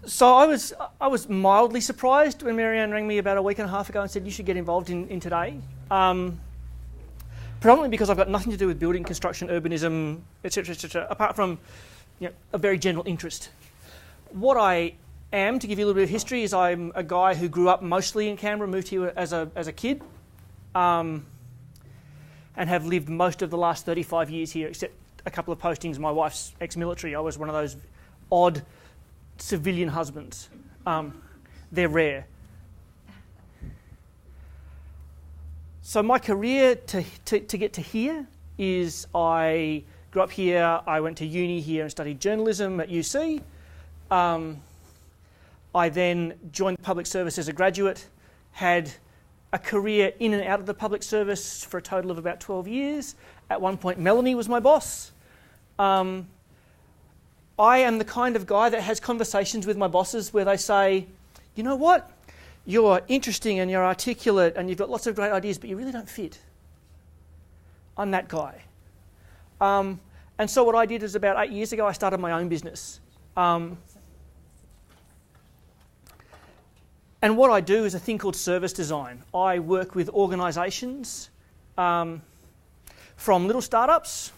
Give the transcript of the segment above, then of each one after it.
So I was mildly surprised when Marianne rang me about a week and a half ago and said you should get involved in Today. Predominantly because I've got nothing to do with building, construction, urbanism, etc., apart from a very general interest. What I am, to give you a little bit of history, is I'm a guy who grew up mostly in Canberra, moved here as a kid, and have lived most of the last 35 years here, except a couple of postings. My wife's ex-military. I was one of those odd civilian husbands. They're rare. So my career to get to here is I grew up here, I went to uni here and studied journalism at UC. I then joined the public service as a graduate, had a career in and out of the public service for a total of about 12 years. At one point, Melanie was my boss. I am the kind of guy that has conversations with my bosses where they say, you know what? You're interesting and you're articulate and you've got lots of great ideas, but you really don't fit. I'm that guy. And so what I did is about 8 years ago, I started my own business. And what I do is a thing called service design. I work with organisations from little startups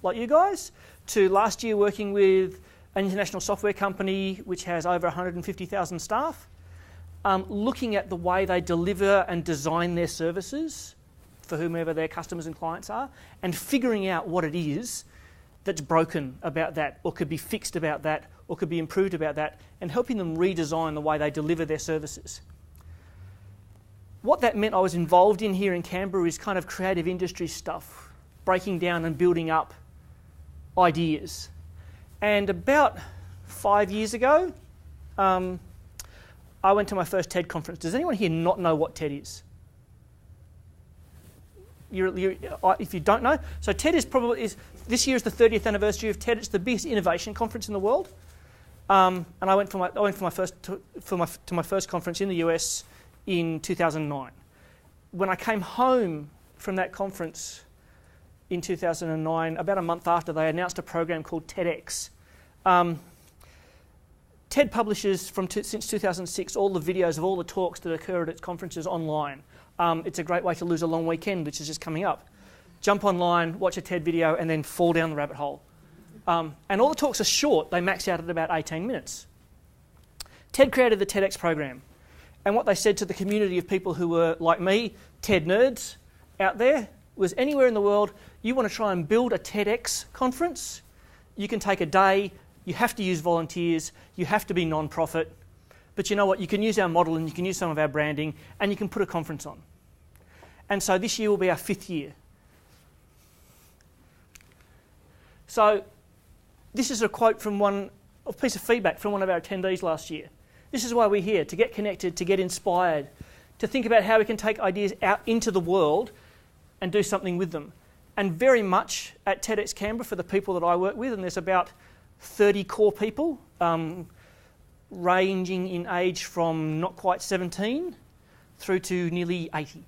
like you guys to last year working with an international software company which has over 150,000 staff, looking at the way they deliver and design their services for whomever their customers and clients are, and figuring out what it is that's broken about that, or could be fixed about that, or could be improved about that, and helping them redesign the way they deliver their services. What that meant I was involved in here in Canberra is kind of creative industry stuff, breaking down and building up ideas. And about 5 years ago, I went to my first TED conference. Does anyone here not know what TED is? If you don't know, so TED this year is the 30th anniversary of TED. It's the biggest innovation conference in the world. And I went to my first conference in the US in 2009. When I came home from that conference in 2009, about a month after, they announced a program called TEDx. TED publishes since 2006 all the videos of all the talks that occur at its conferences online. It's a great way to lose a long weekend, which is just coming up. Jump online, watch a TED video, and then fall down the rabbit hole. And all the talks are short. They max out at about 18 minutes. TED created the TEDx program. And what they said to the community of people who were, like me, TED nerds out there, was anywhere in the world, you want to try and build a TEDx conference, you can take a day, you have to use volunteers, you have to be non-profit, but you know what, you can use our model and you can use some of our branding and you can put a conference on. And so this year will be our 5th year. So this is a quote from a piece of feedback from one of our attendees last year. This is why we're here, to get connected, to get inspired, to think about how we can take ideas out into the world and do something with them. And very much at TEDx Canberra, for the people that I work with, and there's about 30 core people, ranging in age from not quite 17 through to nearly 80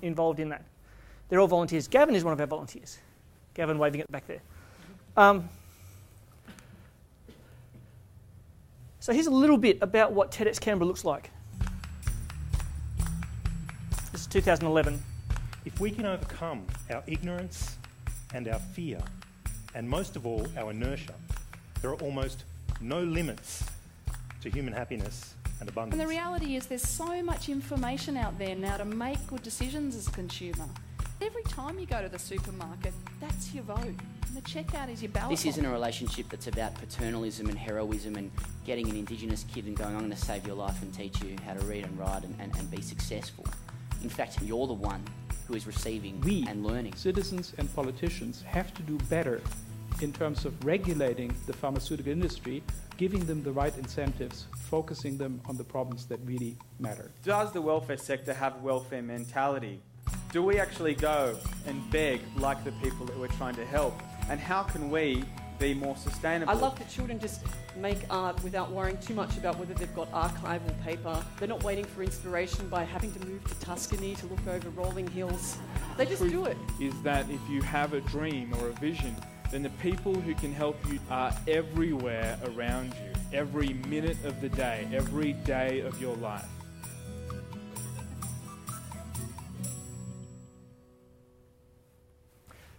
involved in that. They're all volunteers. Gavin is one of our volunteers. Gavin waving at the back there. So here's a little bit about what TEDx Canberra looks like. This is 2011. If we can overcome our ignorance and our fear, and most of all, our inertia, there are almost no limits to human happiness and abundance. And the reality is there's so much information out there now to make good decisions as a consumer. Every time you go to the supermarket, that's your vote. And the checkout is your ballot. This isn't a relationship that's about paternalism and heroism and getting an Indigenous kid and going, I'm going to save your life and teach you how to read and write and be successful. In fact, you're the one who is receiving and learning. Citizens and politicians have to do better in terms of regulating the pharmaceutical industry, giving them the right incentives, focusing them on the problems that really matter. Does the welfare sector have a welfare mentality? Do we actually go and beg like the people that we're trying to help? And how can we be more sustainable? I love that children just make art without worrying too much about whether they've got archival paper. They're not waiting for inspiration by having to move to Tuscany to look over rolling hills. They just do it. Is that if you have a dream or a vision, then the people who can help you are everywhere around you. every minute of the day, every day of your life.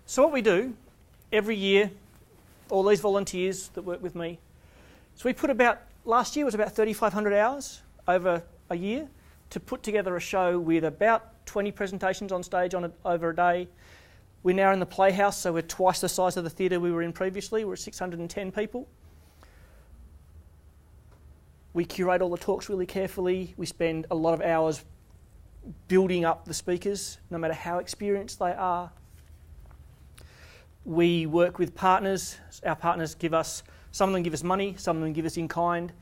So what we do every year, all these volunteers that work with me, so we put last year was about 3,500 hours over a year to put together a show with about 20 presentations on stage over a day. We're now in the Playhouse, so we're twice the size of the theatre we were in previously. We're 610 people. We curate all the talks really carefully. We spend a lot of hours building up the speakers, no matter how experienced they are. We work with partners. Our partners give us, some of them give us money, some of them give us in kind.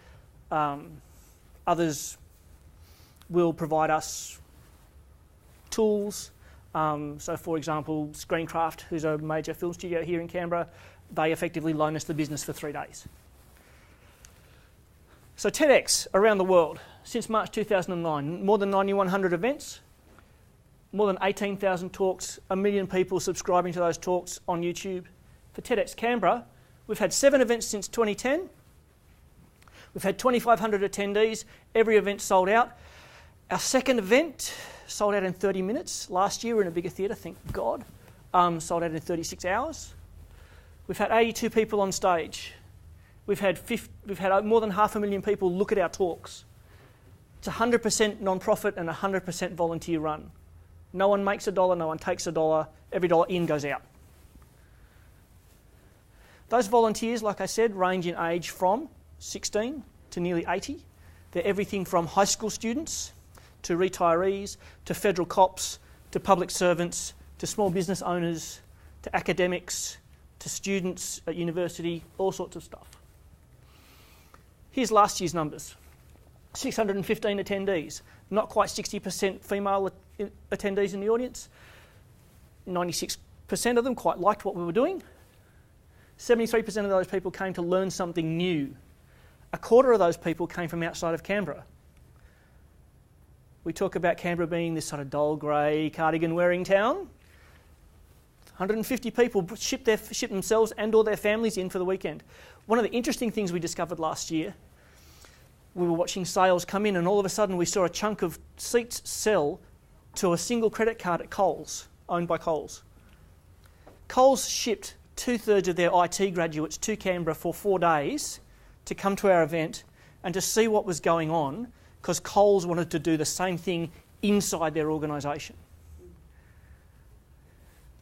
Others will provide us tools. So for example, Screencraft, who's a major film studio here in Canberra, they effectively loan us the business for 3 days. So TEDx around the world, since March 2009, more than 9,100 events, more than 18,000 talks, 1 million people subscribing to those talks on YouTube. For TEDx Canberra, we've had 7 events since 2010. We've had 2,500 attendees, every event sold out. Our second event sold out in 30 minutes. Last year we were in a bigger theatre, thank God. Sold out in 36 hours. We've had 82 people on stage. We've had more than 500,000 people look at our talks. It's 100% non-profit and 100% volunteer run. No one makes $1, no one takes $1. Every dollar in goes out. Those volunteers, like I said, range in age from 16 to nearly 80. They're everything from high school students to retirees, to federal cops, to public servants, to small business owners, to academics, to students at university, all sorts of stuff. Here's last year's numbers. 615 attendees, not quite 60% female attendees in the audience. 96% of them quite liked what we were doing. 73% of those people came to learn something new. A quarter of those people came from outside of Canberra. We talk about Canberra being this sort of dull grey cardigan-wearing town. 150 people shipped themselves and or their families in for the weekend. One of the interesting things we discovered last year, we were watching sales come in and all of a sudden we saw a chunk of seats sell to a single credit card at Coles, owned by Coles. Coles shipped 2/3 of their IT graduates to Canberra for 4 days to come to our event and to see what was going on, because Coles wanted to do the same thing inside their organisation.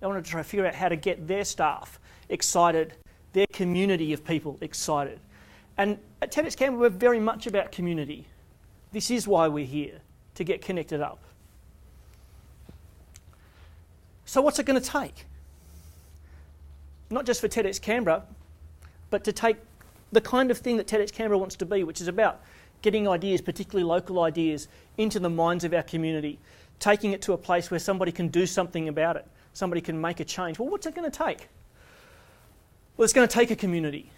They wanted to try to figure out how to get their staff excited, their community of people excited. And at TEDx Canberra, we're very much about community. This is why we're here, to get connected up. So what's it going to take? Not just for TEDx Canberra, but to take the kind of thing that TEDx Canberra wants to be, which is about getting ideas, particularly local ideas, into the minds of our community, taking it to a place where somebody can do something about it, somebody can make a change. Well, what's it going to take? Well, it's going to take a community.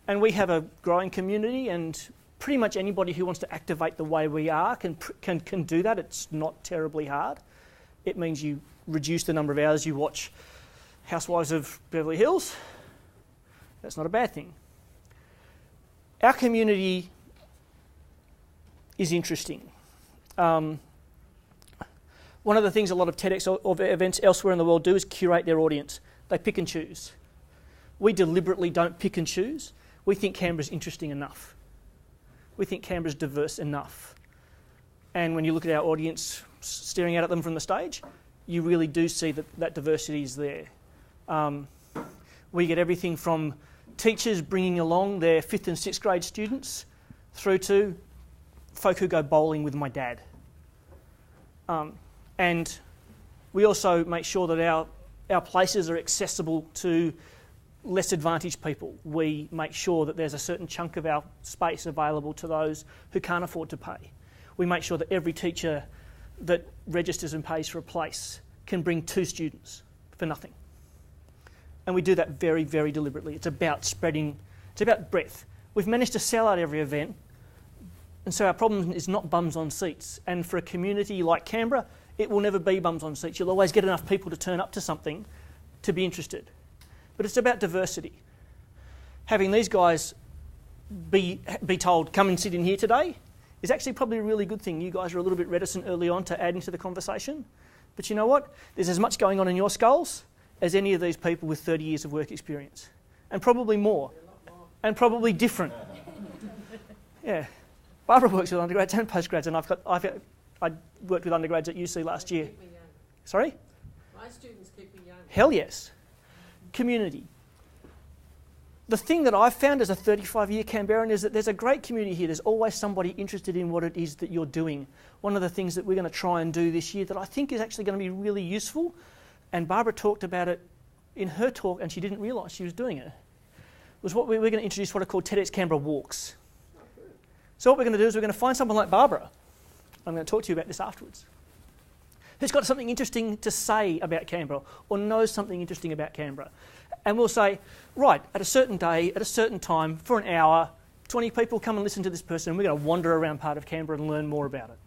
And we have a growing community, and pretty much anybody who wants to activate the way we are can do that. It's not terribly hard. It means you reduce the number of hours you watch Housewives of Beverly Hills. That's not a bad thing. Our community is interesting. One of the things a lot of TEDx events elsewhere in the world do is curate their audience. They pick and choose. We deliberately don't pick and choose. We think Canberra's interesting enough. We think Canberra's diverse enough. And when you look at our audience staring out at them from the stage, you really do see that diversity is there. We get everything from teachers bringing along their 5th and 6th grade students through to folk who go bowling with my dad. And we also make sure that our places are accessible to less advantaged people. We make sure that there's a certain chunk of our space available to those who can't afford to pay. We make sure that every teacher that registers and pays for a place can bring 2 students for nothing. And we do that very, very deliberately. It's about spreading, it's about breadth. We've managed to sell out every event, and so our problem is not bums on seats. And for a community like Canberra, it will never be bums on seats. You'll always get enough people to turn up to something to be interested. But it's about diversity. Having these guys be told, come and sit in here today, is actually probably a really good thing. You guys are a little bit reticent early on to add into the conversation. But you know what? There's as much going on in your skulls as any of these people with 30 years of work experience. And probably more. And probably different. Yeah. Barbara works with undergrads and postgrads, and I worked with undergrads at UC last year. Sorry? My students keep me young. Hell yes. Community. The thing that I've found as a 35-year Canberran is that there's a great community here. There's always somebody interested in what it is that you're doing. One of the things that we're going to try and do this year that I think is actually going to be really useful, and Barbara talked about it in her talk and she didn't realise she was doing it, was what we're going to introduce what are called TEDx Canberra walks. So what we're going to do is we're going to find someone like Barbara. I'm going to talk to you about this afterwards. Who's got something interesting to say about Canberra or knows something interesting about Canberra. And we'll say, right, at a certain day, at a certain time, for an hour, 20 people come and listen to this person and we're going to wander around part of Canberra and learn more about it.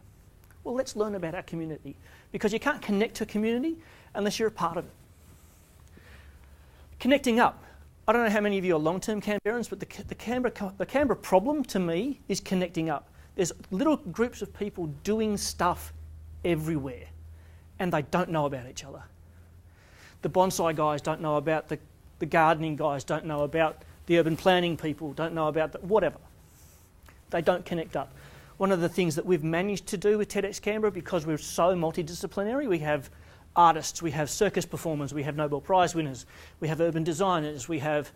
Well, let's learn about our community, because you can't connect to a community unless you're a part of it. Connecting up. I don't know how many of you are long-term Canberrans, but the Canberra problem to me is connecting up. There's little groups of people doing stuff everywhere and they don't know about each other. The bonsai guys don't know about the gardening guys, don't know about the urban planning people, don't know about whatever. They don't connect up. One of the things that we've managed to do with TEDx Canberra, because we're so multidisciplinary, we have artists, we have circus performers, we have Nobel Prize winners, we have urban designers, we have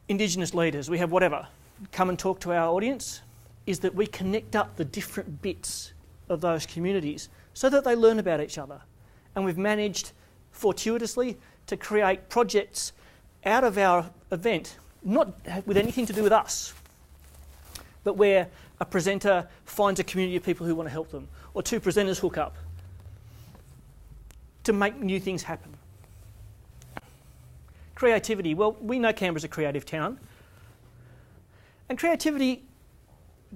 Indigenous leaders, we have whatever, come and talk to our audience, is that we connect up the different bits of those communities so that they learn about each other. And we've managed, fortuitously, to create projects out of our event, not with anything to do with us, but where a presenter finds a community of people who want to help them, or two presenters hook up to make new things happen. Creativity. Well, we know Canberra's a creative town. And creativity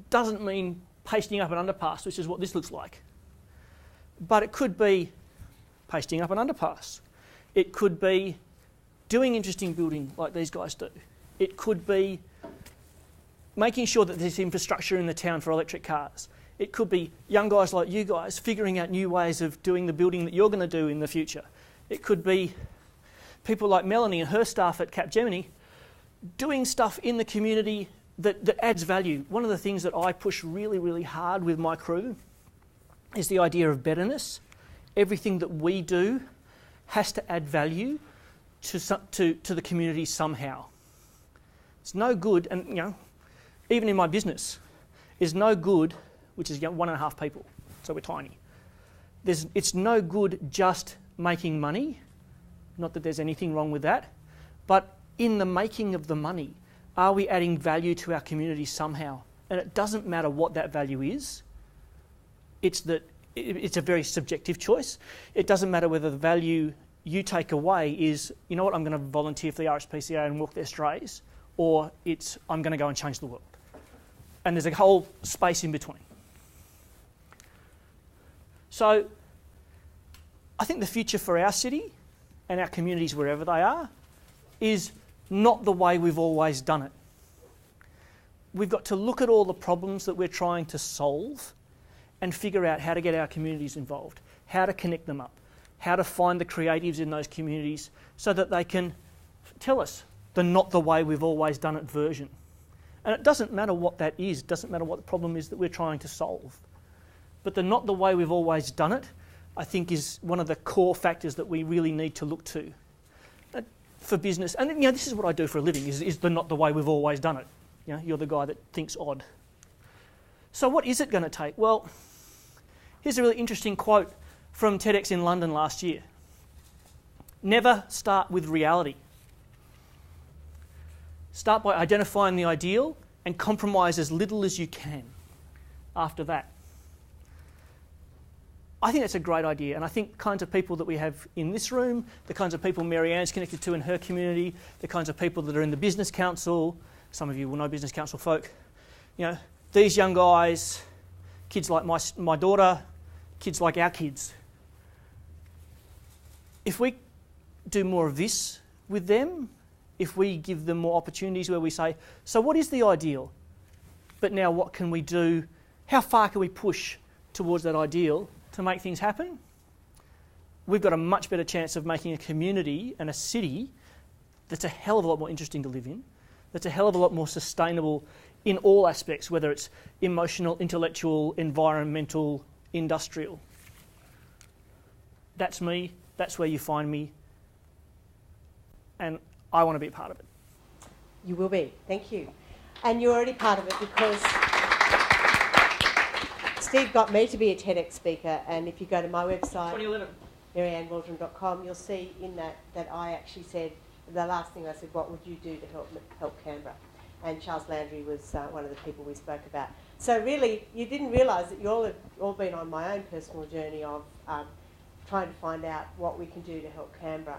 doesn't mean pasting up an underpass, which is what this looks like. But it could be pasting up an underpass. It could be doing interesting building like these guys do. It could be making sure that there's infrastructure in the town for electric cars. It could be young guys like you guys figuring out new ways of doing the building that you're going to do in the future. It could be people like Melanie and her staff at Capgemini doing stuff in the community that adds value. One of the things that I push really, really hard with my crew is the idea of betterness. Everything that we do has to add value to the community somehow. It's no good, and even in my business, it's no good, which is 1.5 people, so we're tiny. It's no good just making money, not that there's anything wrong with that, but in the making of the money, are we adding value to our community somehow? And it doesn't matter what that value is. It's a very subjective choice. It doesn't matter whether the value you take away is, you know what, I'm going to volunteer for the RSPCA and walk their strays, or it's, I'm going to go and change the world. And there's a whole space in between. So I think the future for our city and our communities wherever they are is not the way we've always done it. We've got to look at all the problems that we're trying to solve and figure out how to get our communities involved, how to connect them up, how to find the creatives in those communities so that they can tell us the not the way we've always done it version. And it doesn't matter what that is, it doesn't matter what the problem is that we're trying to solve. But the not the way we've always done it, I think, is one of the core factors that we really need to look to for business. And this is what I do for a living, is the not the way we've always done it. You're the guy that thinks odd. So what is it going to take? Well, here's a really interesting quote from TEDx in London last year. Never start with reality. Start by identifying the ideal and compromise as little as you can after that. I think that's a great idea, and I think kinds of people that we have in this room, the kinds of people Mary Ann's connected to in her community, the kinds of people that are in the business council, some of you will know business council folk, these young guys, kids like my daughter, kids like our kids. If we do more of this with them, if we give them more opportunities where we say, so what is the ideal? But now what can we do? How far can we push towards that ideal to make things happen? We've got a much better chance of making a community and a city that's a hell of a lot more interesting to live in, that's a hell of a lot more sustainable in all aspects, whether it's emotional, intellectual, environmental, industrial. That's me, that's where you find me, and I want to be a part of it. You will be, thank you. And you're already part of it because Steve got me to be a TEDx speaker, and if you go to my website, 2011. MaryAnnWaldron.com, you'll see in that I actually said, the last thing I said, what would you do to help Canberra? And Charles Landry was one of the people we spoke about. So really, you didn't realise that you all have all been on my own personal journey of trying to find out what we can do to help Canberra.